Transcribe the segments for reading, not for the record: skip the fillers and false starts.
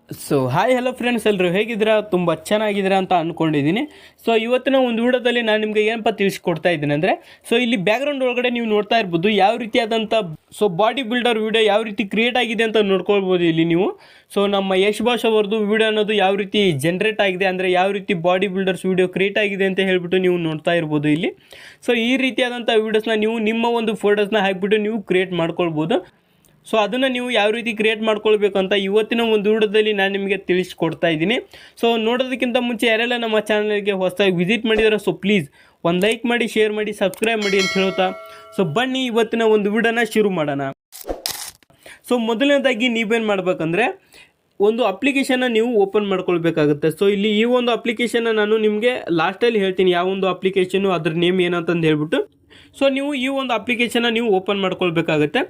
So hi hello friends, ಎಲ್ಲರೂ ಹೇಗಿದ್ದೀರಾ? ತುಂಬ ಚೆನ್ನಾಗಿದ್ದೀರಾ ಅಂತ ಅಂದ್ಕೊಂಡಿದ್ದೀನಿ. ಸೊ ಇವತ್ತಿನ ಒಂದು ವಿಡಿಯೋದಲ್ಲಿ ನಾನು ನಿಮಗೆ ಏನಪ್ಪ ತಿಳಿಸ್ಕೊಡ್ತಾ ಇದ್ದೀನಿ ಅಂದರೆ, ಸೊ ಇಲ್ಲಿ ಬ್ಯಾಕ್ಗ್ರೌಂಡ್ ಒಳಗಡೆ ನೀವು ನೋಡ್ತಾ ಇರ್ಬೋದು ಯಾವ ರೀತಿಯಾದಂಥ ಬಾಡಿ ಬಿಲ್ಡರ್ ವಿಡಿಯೋ ಯಾವ ರೀತಿ ಕ್ರಿಯೇಟ್ ಆಗಿದೆ ಅಂತ ನೋಡ್ಕೊಳ್ಬೋದು ಇಲ್ಲಿ ನೀವು. ಸೊ ನಮ್ಮ ಯಶ್ ಭಾಷ್ ಅವ್ರದ್ದು ವಿಡಿಯೋ ಅನ್ನೋದು ಯಾವ ರೀತಿ ಜನ್ರೇಟ್ ಆಗಿದೆ, ಅಂದರೆ ಯಾವ ರೀತಿ ಬಾಡಿ ಬಿಲ್ಡರ್ಸ್ ವಿಡಿಯೋ ಕ್ರಿಯೇಟ್ ಆಗಿದೆ ಅಂತ ಹೇಳ್ಬಿಟ್ಟು ನೀವು ನೋಡ್ತಾ ಇರ್ಬೋದು ಇಲ್ಲಿ. ಸೊ ಈ ರೀತಿಯಾದಂಥ ವೀಡಿಯೋಸ್ನ ನೀವು ನಿಮ್ಮ ಒಂದು ಫೋಟೋಸ್ನ ಹಾಕಿಬಿಟ್ಟು ನೀವು ಕ್ರಿಯೇಟ್ ಮಾಡ್ಕೊಳ್ಬೋದು. ಸೊ ಅದನ್ನು ನೀವು ಯಾವ ರೀತಿ ಕ್ರಿಯೇಟ್ ಮಾಡ್ಕೊಳ್ಬೇಕು ಅಂತ ಇವತ್ತಿನ ಒಂದು ವಿಡಿಯೋದಲ್ಲಿ ನಾನು ನಿಮಗೆ ತಿಳಿಸ್ಕೊಡ್ತಾ ಇದ್ದೀನಿ. ಸೊ ನೋಡೋದಕ್ಕಿಂತ ಮುಂಚೆ ಯಾರೆಲ್ಲ ನಮ್ಮ ಚಾನಲ್ಗೆ ಹೊಸದಾಗಿ ವಿಸಿಟ್ ಮಾಡಿದಾರೆ, ಸೊ ಪ್ಲೀಸ್ ಒಂದು ಲೈಕ್ ಮಾಡಿ, ಶೇರ್ ಮಾಡಿ, ಸಬ್ಸ್ಕ್ರೈಬ್ ಮಾಡಿ ಅಂತ ಹೇಳ್ತಾ ಸೊ ಬನ್ನಿ ಇವತ್ತಿನ ಒಂದು ವಿಡಿಯೋನ ಶುರು ಮಾಡೋಣ. ಸೊ ಮೊದಲನೇದಾಗಿ ನೀವೇನು ಮಾಡಬೇಕಂದ್ರೆ ಒಂದು ಅಪ್ಲಿಕೇಶನ್ನ ನೀವು ಓಪನ್ ಮಾಡ್ಕೊಳ್ಬೇಕಾಗುತ್ತೆ. ಸೊ ಇಲ್ಲಿ ಈ ಒಂದು ಅಪ್ಲಿಕೇಶನ್ನ ನಾನು ನಿಮಗೆ ಲಾಸ್ಟಲ್ಲಿ ಹೇಳ್ತೀನಿ ಯಾವ ಒಂದು ಅಪ್ಲಿಕೇಶನು, ಅದ್ರ ನೇಮ್ ಏನಂತಂದು ಹೇಳ್ಬಿಟ್ಟು. ಸೊ ನೀವು ಈ ಒಂದು ಅಪ್ಲಿಕೇಶನ್ನ ನೀವು ಓಪನ್ ಮಾಡ್ಕೊಳ್ಬೇಕಾಗುತ್ತೆ.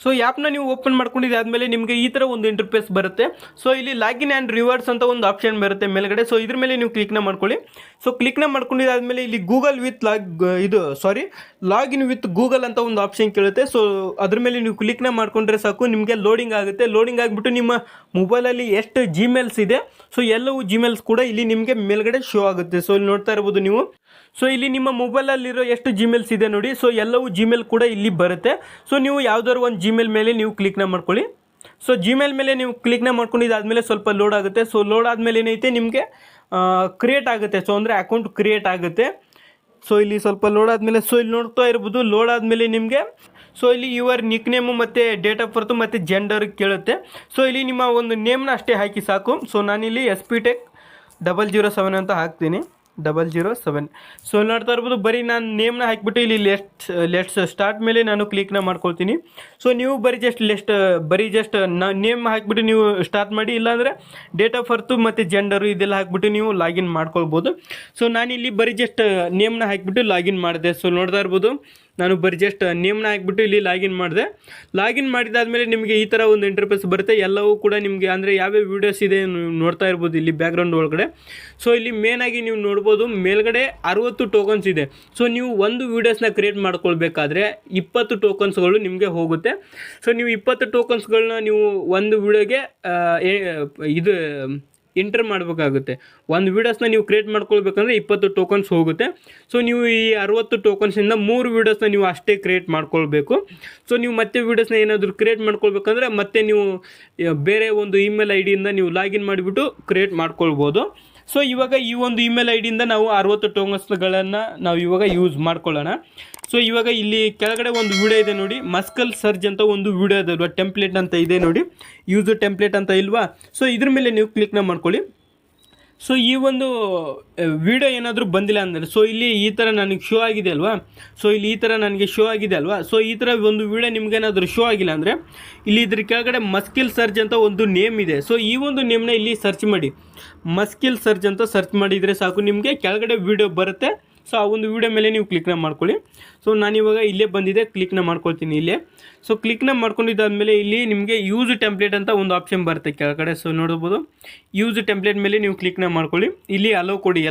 ಸೊ ಆ್ಯಪ್ನ ನೀವು ಓಪನ್ ಮಾಡ್ಕೊಂಡಿದ್ದೆ ಆದಮೇಲೆ ನಿಮಗೆ ಈ ಥರ ಒಂದು ಇಂಟರ್ಫೇಸ್ ಬರುತ್ತೆ. ಸೊ ಇಲ್ಲಿ ಲಾಗಿನ್ ಆ್ಯಂಡ್ ರಿವರ್ಸ್ ಅಂತ ಒಂದು ಆಪ್ಷನ್ ಬರುತ್ತೆ ಮೇಲ್ಗಡೆ. ಸೊ ಇದ್ರ ಮೇಲೆ ನೀವು ಕ್ಲಿಕ್ನ ಮಾಡ್ಕೊಳ್ಳಿ. ಸೊ ಕ್ಲಿಕ್ನ ಮಾಡ್ಕೊಂಡಿದ್ದಾದಮೇಲೆ ಇಲ್ಲಿ Google with login with Google ಅಂತ ಒಂದು ಆಪ್ಷನ್ ಕೇಳುತ್ತೆ. ಸೊ ಅದ್ರ ಮೇಲೆ ನೀವು ಕ್ಲಿಕ್ನ ಮಾಡ್ಕೊಂಡ್ರೆ ಸಾಕು, ನಿಮಗೆ ಲೋಡಿಂಗ್ ಆಗುತ್ತೆ. ಲೋಡಿಂಗ್ ಆಗಿಬಿಟ್ಟು ನಿಮ್ಮ ಮೊಬೈಲಲ್ಲಿ ಎಷ್ಟು ಜಿಮೇಲ್ಸ್ ಇದೆ, ಸೊ ಎಲ್ಲವೂ ಜಿಮೇಲ್ಸ್ ಕೂಡ ಇಲ್ಲಿ ನಿಮಗೆ ಮೇಲ್ಗಡೆ ಶೋ ಆಗುತ್ತೆ. ಸೊ ಇಲ್ಲಿ ನೋಡ್ತಾ ಇರ್ಬೋದು ನೀವು. ಸೊ ಇಲ್ಲಿ ನಿಮ್ಮ ಮೊಬೈಲಲ್ಲಿರೋ ಎಷ್ಟು ಜಿಮೇಲ್ಸ್ ಇದೆ ನೋಡಿ, ಸೊ ಎಲ್ಲವೂ ಜಿಮೇಲ್ ಕೂಡ ಇಲ್ಲಿ ಬರುತ್ತೆ. ಸೊ ನೀವು ಯಾವುದಾದ್ರು ಒಂದು ಜಿಮೇಲ್ ಮೇಲೆ ನೀವು ಕ್ಲಿಕ್ನ ಮಾಡ್ಕೊಳ್ಳಿ. ಸೊ ಜಿಮೇಲ್ ಮೇಲೆ ನೀವು ಕ್ಲಿಕ್ನ ಮಾಡ್ಕೊಂಡಿದ್ದಾದಮೇಲೆ ಸ್ವಲ್ಪ ಲೋಡ್ ಆಗುತ್ತೆ. ಸೊ ಲೋಡ್ ಆದಮೇಲೆ ಏನೈತೆ ನಿಮಗೆ ಕ್ರಿಯೇಟ್ ಆಗುತ್ತೆ. ಸೊ ಅಂದರೆ ಅಕೌಂಟ್ ಕ್ರಿಯೇಟ್ ಆಗುತ್ತೆ. ಸೊ ಇಲ್ಲಿ ಸ್ವಲ್ಪ ಲೋಡ್ ಆದಮೇಲೆ ಸೊ ಇಲ್ಲಿ ನೋಡ್ತಾ ಇರ್ಬೋದು. ಲೋಡ್ ಆದಮೇಲೆ ನಿಮಗೆ ಸೊ ಇಲ್ಲಿ ಯುವರ್ ನಿಕ್ ನೇಮು ಮತ್ತು ಡೇಟ್ ಆಫ್ ಬರ್ತು ಮತ್ತು ಜೆಂಡರ್ ಕೇಳುತ್ತೆ. ಸೊ ಇಲ್ಲಿ ನಿಮ್ಮ ಒಂದು ನೇಮ್ನ ಅಷ್ಟೇ ಹಾಕಿ ಸಾಕು. ಸೊ ನಾನಿಲ್ಲಿ SPTech 007 ಅಂತ ಹಾಕ್ತೀನಿ, 007. ಸೊ ನೋಡ್ತಾ ಇರ್ಬೋದು, ಬರೀ ನಾನು ನೇಮ್ನ ಹಾಕಿಬಿಟ್ಟು ಇಲ್ಲಿ ಲೆಟ್ಸ್ ಸ್ಟಾರ್ಟ್ ಮೇಲೆ ನಾನು ಕ್ಲಿಕ್ನ ಮಾಡ್ಕೊಳ್ತೀನಿ. ಸೊ ನೀವು ಬರೀ ಜಸ್ಟ್ ನೇಮ್ ಹಾಕಿಬಿಟ್ಟು ನೀವು ಸ್ಟಾರ್ಟ್ ಮಾಡಿ, ಇಲ್ಲಾಂದರೆ ಡೇಟ್ ಆಫ್ ಬರ್ತು ಮತ್ತು ಜೆಂಡರು ಇದೆಲ್ಲ ಹಾಕಿಬಿಟ್ಟು ನೀವು ಲಾಗಿನ್ ಮಾಡ್ಕೊಳ್ಬೋದು. ಸೊ ನಾನಿಲ್ಲಿ ಬರೀ ಜಸ್ಟ್ ನೇಮ್ನ ಹಾಕಿಬಿಟ್ಟು ಲಾಗಿನ್ ಮಾಡಿದೆ. ಸೊ ನೋಡ್ತಾ ಇರ್ಬೋದು, ನಾನು ಬರೀ ಜಸ್ಟ್ ನೇಮ್ನ ಹಾಕಿಬಿಟ್ಟು ಇಲ್ಲಿ ಲಾಗಿನ್ ಮಾಡಿದೆ. ಲಾಗಿನ್ ಮಾಡಿದಾದಮೇಲೆ ನಿಮಗೆ ಈ ಥರ ಒಂದು ಇಂಟರ್ಫೇಸ್ ಬರುತ್ತೆ. ಎಲ್ಲವೂ ಕೂಡ ನಿಮಗೆ ಅಂದರೆ ಯಾವ್ಯಾವ ವೀಡಿಯೋಸ್ ಇದೆ ನೋಡ್ತಾ ಇರ್ಬೋದು ಇಲ್ಲಿ ಬ್ಯಾಕ್ಗ್ರೌಂಡ್ ಒಳಗಡೆ. ಸೊ ಇಲ್ಲಿ ಮೇನಾಗಿ ನೀವು ನೋಡ್ಬೋದು ಮೇಲ್ಗಡೆ 60 ಟೋಕನ್ಸ್ ಇದೆ. ಸೊ ನೀವು ಒಂದು ವೀಡಿಯೋಸ್ನ ಕ್ರಿಯೇಟ್ ಮಾಡ್ಕೊಳ್ಬೇಕಾದ್ರೆ 20 ಟೋಕನ್ಸ್ಗಳು ನಿಮಗೆ ಹೋಗುತ್ತೆ. ಸೊ ನೀವು 20 ಟೋಕನ್ಸ್ಗಳನ್ನ ನೀವು ಒಂದು ವೀಡಿಯೋಗೆ ಎಂಟರ್ ಮಾಡಬೇಕಾಗುತ್ತೆ. ಒಂದು ವೀಡಿಯೋಸ್ನ ನೀವು ಕ್ರಿಯೇಟ್ ಮಾಡ್ಕೊಳ್ಬೇಕಂದ್ರೆ 20 ಟೋಕನ್ಸ್ ಹೋಗುತ್ತೆ. ಸೊ ನೀವು ಈ 60 ಟೋಕನ್ಸಿಂದ 3 ವೀಡಿಯೋಸ್ನ ನೀವು ಅಷ್ಟೇ ಕ್ರಿಯೇಟ್ ಮಾಡ್ಕೊಳ್ಬೇಕು. ಸೊ ನೀವು ಮತ್ತೆ ವೀಡಿಯೋಸ್ನ ಏನಾದರೂ ಕ್ರಿಯೇಟ್ ಮಾಡ್ಕೊಳ್ಬೇಕಂದ್ರೆ ಮತ್ತೆ ನೀವು ಬೇರೆ ಒಂದು ಇಮೇಲ್ ID ನೀವು ಲಾಗಿನ್ ಮಾಡಿಬಿಟ್ಟು ಕ್ರಿಯೇಟ್ ಮಾಡ್ಕೊಳ್ಬೋದು. ಸೊ ಇವಾಗ ಈ ಒಂದು ಇಮೇಲ್ ID ನಾವು 60 ಟೋಕನ್ಸ್ಗಳನ್ನು ನಾವು ಇವಾಗ ಯೂಸ್ ಮಾಡ್ಕೊಳ್ಳೋಣ. ಸೊ ಇವಾಗ ಇಲ್ಲಿ ಕೆಳಗಡೆ ಒಂದು ವಿಡಿಯೋ ಇದೆ ನೋಡಿ, ಮಸ್ಕಲ್ ಸರ್ಜ್ ಅಂತ ಒಂದು ವಿಡಿಯೋ ಇದೆ ಅಲ್ವಾ, ಟೆಂಪ್ಲೇಟ್ ಅಂತ ಇದೆ ನೋಡಿ, ಯೂಸ್ ಟೆಂಪ್ಲೇಟ್ ಅಂತ ಇಲ್ವಾ. ಸೊ ಇದ್ರ ಮೇಲೆ ನೀವು ಕ್ಲಿಕ್ನ ಮಾಡ್ಕೊಳ್ಳಿ. ಸೊ ಈ ಒಂದು ವಿಡಿಯೋ ಏನಾದರೂ ಬಂದಿಲ್ಲ ಅಂದರೆ, ಸೊ ಇಲ್ಲಿ ಈ ಥರ ನನಗೆ ಶೋ ಆಗಿದೆ ಅಲ್ವಾ, ಸೊ ಇಲ್ಲಿ ಈ ಥರ ನನಗೆ ಶೋ ಆಗಿದೆ ಅಲ್ವಾ. ಸೊ ಈ ಥರ ಒಂದು ವಿಡಿಯೋ ನಿಮಗೇನಾದರೂ ಶೋ ಆಗಿಲ್ಲ ಅಂದರೆ ಇಲ್ಲಿ ಇದ್ರ ಕೆಳಗಡೆ ಮಸ್ಕಿಲ್ ಸರ್ಜ್ ಅಂತ ಒಂದು ನೇಮ್ ಇದೆ. ಸೊ ಈ ಒಂದು ನೇಮ್ನ ಇಲ್ಲಿ ಸರ್ಚ್ ಮಾಡಿ, ಮಸ್ಕಿಲ್ ಸರ್ಜ್ ಅಂತ ಸರ್ಚ್ ಮಾಡಿದರೆ ಸಾಕು, ನಿಮಗೆ ಕೆಳಗಡೆ ವಿಡಿಯೋ ಬರುತ್ತೆ. ಸೊ ಆ ಒಂದು ವಿಡಿಯೋ ಮೇಲೆ ನೀವು ಕ್ಲಿಕ್ನ ಮಾಡ್ಕೊಳ್ಳಿ. ಸೊ ನಾನಿವಾಗ ಇಲ್ಲೇ ಬಂದಿದೆ, ಕ್ಲಿಕ್ನ ಮಾಡ್ಕೊಳ್ತೀನಿ ಇಲ್ಲೇ. ಸೊ ಕ್ಲಿಕ್ನ ಮಾಡ್ಕೊಂಡಿದ್ದಾದಮೇಲೆ ಇಲ್ಲಿ ನಿಮಗೆ ಯೂಸ್ ಟೆಂಪ್ಲೇಟ್ ಅಂತ ಒಂದು ಆಪ್ಷನ್ ಬರುತ್ತೆ ಕೆಳಗಡೆ. ಸೊ ನೋಡ್ಬೋದು, ಯೂಸ್ ಟೆಂಪ್ಲೇಟ್ ಮೇಲೆ ನೀವು ಕ್ಲಿಕ್ನ ಮಾಡ್ಕೊಳ್ಳಿ. ಇಲ್ಲಿ ಅಲೋ ಕೊಡಿ,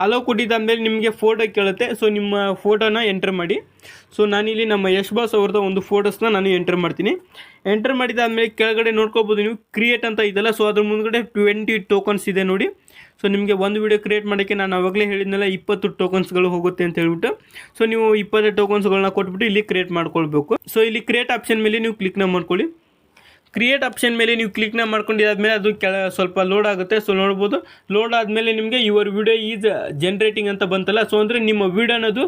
ಅಲೋ ಕೊಟ್ಟಿದ್ದಾದಮೇಲೆ ನಿಮಗೆ ಫೋಟೋ ಕೇಳುತ್ತೆ. ಸೊ ನಿಮ್ಮ ಫೋಟೋನ ಎಂಟರ್ ಮಾಡಿ. ಸೊ ನಾನಿಲ್ಲಿ ನಮ್ಮ ಯಶ್ ಬಾಸ್ ಅವ್ರದ್ದು ಒಂದು ಫೋಟೋಸ್ನ ನಾನು ಎಂಟರ್ ಮಾಡ್ತೀನಿ. ಎಂಟರ್ ಮಾಡಿದಾದಮೇಲೆ ಕೆಳಗಡೆ ನೋಡ್ಕೋಬೋದು ನೀವು ಕ್ರಿಯೇಟ್ ಅಂತ ಇದೆಲ್ಲ. ಸೊ ಅದ್ರ ಮುಂದ್ಗಡೆ 20 ಟೋಕನ್ಸ್ ಇದೆ ನೋಡಿ. ಸೊ ನಿಮಗೆ ಒಂದು ವಿಡಿಯೋ ಕ್ರಿಯೇಟ್ ಮಾಡೋಕ್ಕೆ ನಾನು ಆವಾಗಲೇ ಹೇಳಿದ್ನಲ್ಲ 20 ಟೋಕನ್ಸ್ಗಳು ಹೋಗುತ್ತೆ ಅಂತ ಹೇಳ್ಬಿಟ್ಟು. ಸೊ ನೀವು 20 ಟೋಕನ್ಸ್ಗಳನ್ನ ಕೊಟ್ಬಿಟ್ಟು ಇಲ್ಲಿ ಕ್ರಿಯೇಟ್ ಮಾಡ್ಕೊಳ್ಬೇಕು. ಸೊ ಇಲ್ಲಿ ಕ್ರಿಯೇಟ್ ಆಪ್ಷನ್ ಮೇಲೆ ನೀವು ಕ್ಲಿಕ್ನ ಮಾಡ್ಕೊಳ್ಳಿ. ಕ್ರಿಯೇಟ್ ಆಪ್ಷನ್ ಮೇಲೆ ನೀವು ಕ್ಲಿಕ್ನ ಮಾಡ್ಕೊಂಡಿದ್ದಾದಮೇಲೆ ಅದು ಸ್ವಲ್ಪ ಲೋಡ್ ಆಗುತ್ತೆ. ಸೊ ನೋಡ್ಬೋದು, ಲೋಡ್ ಆದಮೇಲೆ ನಿಮಗೆ ಯುವರ್ ವಿಡಿಯೋ ಈಸ್ ಜನ್ರೇಟಿಂಗ್ ಅಂತ ಬಂತಲ್ಲ. ಸೊ ಅಂದರೆ ನಿಮ್ಮ ವಿಡಿಯೋ ಅನ್ನೋದು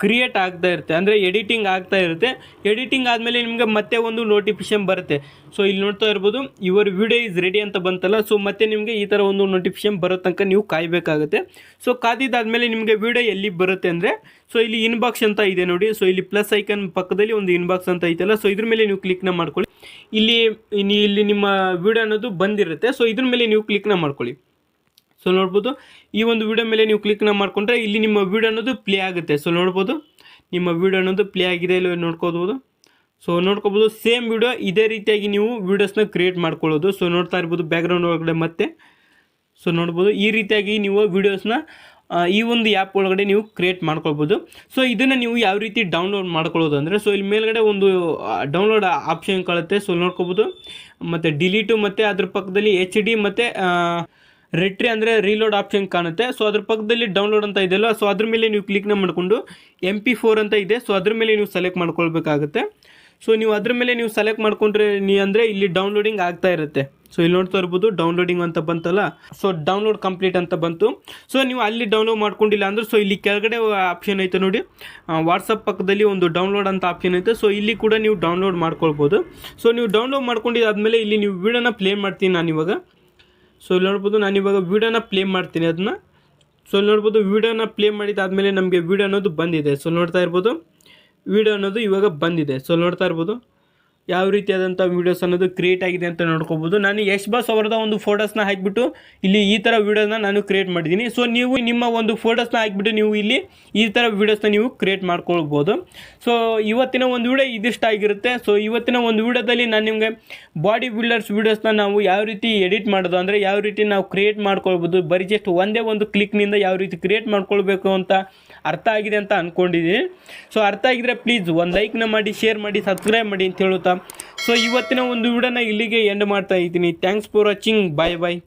ಕ್ರಿಯೇಟ್ ಆಗ್ತಾ ಇರುತ್ತೆ, ಅಂದರೆ ಎಡಿಟಿಂಗ್ ಆಗ್ತಾ ಇರುತ್ತೆ. ಎಡಿಟಿಂಗ್ ಆದಮೇಲೆ ನಿಮಗೆ ಮತ್ತೆ ಒಂದು ನೋಟಿಫಿಕೇಶನ್ ಬರುತ್ತೆ. ಸೊ ಇಲ್ಲಿ ನೋಡ್ತಾ ಇರ್ಬೋದು, ಯುವರ್ ವಿಡಿಯೋ ಈಸ್ ರೆಡಿ ಅಂತ ಬಂತಲ್ಲ. ಸೊ ಮತ್ತೆ ನಿಮಗೆ ಈ ಥರ ಒಂದು ನೋಟಿಫಿಕೇಶನ್ ಬರೋ ತನಕ ನೀವು ಕಾಯಬೇಕಾಗುತ್ತೆ. ಸೊ ಕಾದಿದ್ದಾದಮೇಲೆ ನಿಮಗೆ ವಿಡಿಯೋ ಎಲ್ಲಿ ಬರುತ್ತೆ ಅಂದರೆ, ಸೊ ಇಲ್ಲಿ ಇನ್ಬಾಕ್ಸ್ ಅಂತ ಇದೆ ನೋಡಿ. ಸೊ ಇಲ್ಲಿ ಪ್ಲಸ್ ಐಕನ್ ಪಕ್ಕದಲ್ಲಿ ಒಂದು ಇನ್ಬಾಕ್ಸ್ ಅಂತ ಐತಲ್ಲ. ಸೊ ಇದ್ರ ಮೇಲೆ ನೀವು ಕ್ಲಿಕ್ನ ಮಾಡ್ಕೊಳ್ಳಿ. ಇಲ್ಲಿ ನಿಮ್ಮ ವಿಡಿಯೋ ಅನ್ನೋದು ಬಂದಿರುತ್ತೆ. ಸೊ ಇದ್ರ ಮೇಲೆ ನೀವು ಕ್ಲಿಕ್ನ ಮಾಡ್ಕೊಳ್ಳಿ. ಸೊ ನೋಡ್ಬೋದು, ಈ ಒಂದು ವಿಡಿಯೋ ಮೇಲೆ ನೀವು ಕ್ಲಿಕ್ನ ಮಾಡಿಕೊಂಡ್ರೆ ಇಲ್ಲಿ ನಿಮ್ಮ ವಿಡಿಯೋ ಅನ್ನೋದು ಪ್ಲೇ ಆಗುತ್ತೆ. ಸೊ ನೋಡ್ಬೋದು, ನಿಮ್ಮ ವಿಡಿಯೋ ಅನ್ನೋದು ಪ್ಲೇ ಆಗಿದೆ ಇಲ್ಲಿ ನೋಡ್ಕೋಬೋದು. ಸೊ ನೋಡ್ಕೋಬೋದು, ಸೇಮ್ ವಿಡಿಯೋ ಇದೇ ರೀತಿಯಾಗಿ ನೀವು ವೀಡಿಯೋಸ್ನ ಕ್ರಿಯೇಟ್ ಮಾಡ್ಕೊಳ್ಳೋದು. ಸೊ ನೋಡ್ತಾ ಇರ್ಬೋದು ಬ್ಯಾಕ್ಗ್ರೌಂಡ್ ಒಳಗಡೆ ಮತ್ತೆ. ಸೊ ನೋಡ್ಬೋದು, ಈ ರೀತಿಯಾಗಿ ನೀವು ವೀಡಿಯೋಸ್ನ ಈ ಒಂದು ಆ್ಯಪ್ ಒಳಗಡೆ ನೀವು ಕ್ರಿಯೇಟ್ ಮಾಡ್ಕೊಳ್ಬೋದು. ಸೊ ಇದನ್ನು ನೀವು ಯಾವ ರೀತಿ ಡೌನ್ಲೋಡ್ ಮಾಡ್ಕೊಳ್ಳೋದು ಅಂದರೆ, ಸೊ ಇಲ್ಲಿ ಮೇಲ್ಗಡೆ ಒಂದು ಡೌನ್ಲೋಡ್ ಆಪ್ಷನ್ ಕಾಣುತ್ತೆ, ಸೊ ನೋಡ್ಕೋಬೋದು. ಮತ್ತು ಡಿಲೀಟು ಮತ್ತು ಅದ್ರ ಪಕ್ಕದಲ್ಲಿ HD ಮತ್ತು ರೆಟ್ರಿ ಅಂದರೆ ರೀಲೋಡ್ ಆಪ್ಷನ್ ಕಾಣುತ್ತೆ. ಸೊ ಅದ್ರ ಪಕ್ಕದಲ್ಲಿ ಡೌನ್ಲೋಡ್ ಅಂತ ಇದೆಯಲ್ಲ, ಸೊ ಅದ್ರ ಮೇಲೆ ನೀವು ಕ್ಲಿಕ್ನ ಮಾಡಿಕೊಂಡು MP4 ಅಂತ ಇದೆ, ಸೊ ಅದ್ರ ಮೇಲೆ ನೀವು ಸೆಲೆಕ್ಟ್ ಮಾಡ್ಕೊಳ್ಬೇಕಾಗುತ್ತೆ. ಸೊ ನೀವು ಅದ್ರ ಮೇಲೆ ನೀವು ಸೆಲೆಕ್ಟ್ ಮಾಡ್ಕೊಂಡ್ರೆ ಅಂದರೆ ಇಲ್ಲಿ ಡೌನ್ಲೋಡಿಂಗ್ ಆಗ್ತಾ ಇರುತ್ತೆ. ಸೊ ಇಲ್ಲಿ ನೋಡ್ತಾ ಇರ್ಬೋದು ಡೌನ್ಲೋಡಿಂಗ್ ಅಂತ ಬಂತಲ್ಲ, ಸೊ ಡೌನ್ಲೋಡ್ ಕಂಪ್ಲೀಟ್ ಅಂತ ಬಂತು. ಸೊ ನೀವು ಅಲ್ಲಿ ಡೌನ್ಲೋಡ್ ಮಾಡ್ಕೊಂಡಿಲ್ಲ ಅಂದ್ರೆ, ಸೊ ಇಲ್ಲಿ ಕೆಳಗಡೆ ಆಪ್ಷನ್ ಐತೆ ನೋಡಿ, ವಾಟ್ಸಪ್ ಪಕ್ಕದಲ್ಲಿ ಒಂದು ಡೌನ್ಲೋಡ್ ಅಂತ ಆಪ್ಷನ್ ಐತೆ. ಸೊ ಇಲ್ಲಿ ಕೂಡ ನೀವು ಡೌನ್ಲೋಡ್ ಮಾಡ್ಕೊಳ್ಬೋದು. ಸೊ ನೀವು ಡೌನ್ಲೋಡ್ ಮಾಡ್ಕೊಂಡಿದ್ದಾದಮೇಲೆ ಇಲ್ಲಿ ನೀವು ವೀಡಿಯೋನ ಪ್ಲೇ ಮಾಡ್ತೀನಿ ನಾನಿವಾಗ. ಸೊ ಇಲ್ಲಿ ನೋಡ್ಬೋದು ನಾನಿವಾಗ ವೀಡಿಯೋನ ಪ್ಲೇ ಮಾಡ್ತೀನಿ ಅದನ್ನ. ಸೊ ಇಲ್ಲಿ ನೋಡ್ಬೋದು ವೀಡಿಯೋನ ಪ್ಲೇ ಮಾಡಿದ್ದಾದಮೇಲೆ ನಮಗೆ ವೀಡಿಯೋ ಅನ್ನೋದು ಬಂದಿದೆ. ಸೊ ನೋಡ್ತಾ ಇರ್ಬೋದು ವೀಡಿಯೋ ಅನ್ನೋದು ಇವಾಗ ಬಂದಿದೆ. ಸೊ ನೋಡ್ತಾ ಇರ್ಬೋದು ಯಾವ ರೀತಿಯಾದಂಥ ವೀಡಿಯೋಸ್ ಅನ್ನೋದು ಕ್ರಿಯೇಟ್ ಆಗಿದೆ ಅಂತ ನೋಡ್ಕೋಬೋದು. ನಾನು ಯಶ್ ಬಾಸ್ ಅವರದ ಒಂದು ಫೋಟೋಸ್ನ ಹಾಕಿಬಿಟ್ಟು ಇಲ್ಲಿ ಈ ಥರ ವೀಡಿಯೋನ ನಾನು ಕ್ರಿಯೇಟ್ ಮಾಡಿದ್ದೀನಿ. ಸೊ ನೀವು ನಿಮ್ಮ ಒಂದು ಫೋಟೋಸ್ನ ಹಾಕಿಬಿಟ್ಟು ನೀವು ಇಲ್ಲಿ ಈ ಥರ ವೀಡಿಯೋಸ್ನ ನೀವು ಕ್ರಿಯೇಟ್ ಮಾಡ್ಕೊಳ್ಬೋದು. ಸೊ ಇವತ್ತಿನ ಒಂದು ವೀಡಿಯೋ ಇದಿಷ್ಟ ಆಗಿರುತ್ತೆ. ಸೊ ಇವತ್ತಿನ ಒಂದು ವೀಡಿಯೋದಲ್ಲಿ ನಾನು ನಿಮಗೆ ಬಾಡಿ ಬಿಲ್ಡರ್ಸ್ ವೀಡಿಯೋಸ್ನ ನಾವು ಯಾವ ರೀತಿ ಎಡಿಟ್ ಮಾಡೋದು ಅಂದರೆ ಯಾವ ರೀತಿ ನಾವು ಕ್ರಿಯೇಟ್ ಮಾಡ್ಕೊಳ್ಬೋದು, ಬರೀ ಜಸ್ಟ್ ಒಂದೇ ಒಂದು ಕ್ಲಿಕ್ನಿಂದ ಯಾವ ರೀತಿ ಕ್ರಿಯೇಟ್ ಮಾಡ್ಕೊಳ್ಬೇಕು ಅಂತ ಅರ್ಥ ಆಗಿದೆ ಅಂತ ಅಂದ್ಕೊಂಡಿದ್ದೀನಿ. ಸೊ ಅರ್ಥ ಆಗಿದ್ರೆ ಪ್ಲೀಸ್ ಒಂದು ಲೈಕ್ನ ಮಾಡಿ, ಶೇರ್ ಮಾಡಿ, ಸಬ್ಸ್ಕ್ರೈಬ್ ಮಾಡಿ ಅಂತ ಹೇಳುತ್ತಾ ಸೊ ಇವತ್ತಿನ ಒಂದು ವಿಡಿಯೋನ ಇಲ್ಲಿಗೆ ಎಂಡ್ ಮಾಡ್ತಾ ಇದ್ದೀನಿ. Thanks for watching. Bye bye.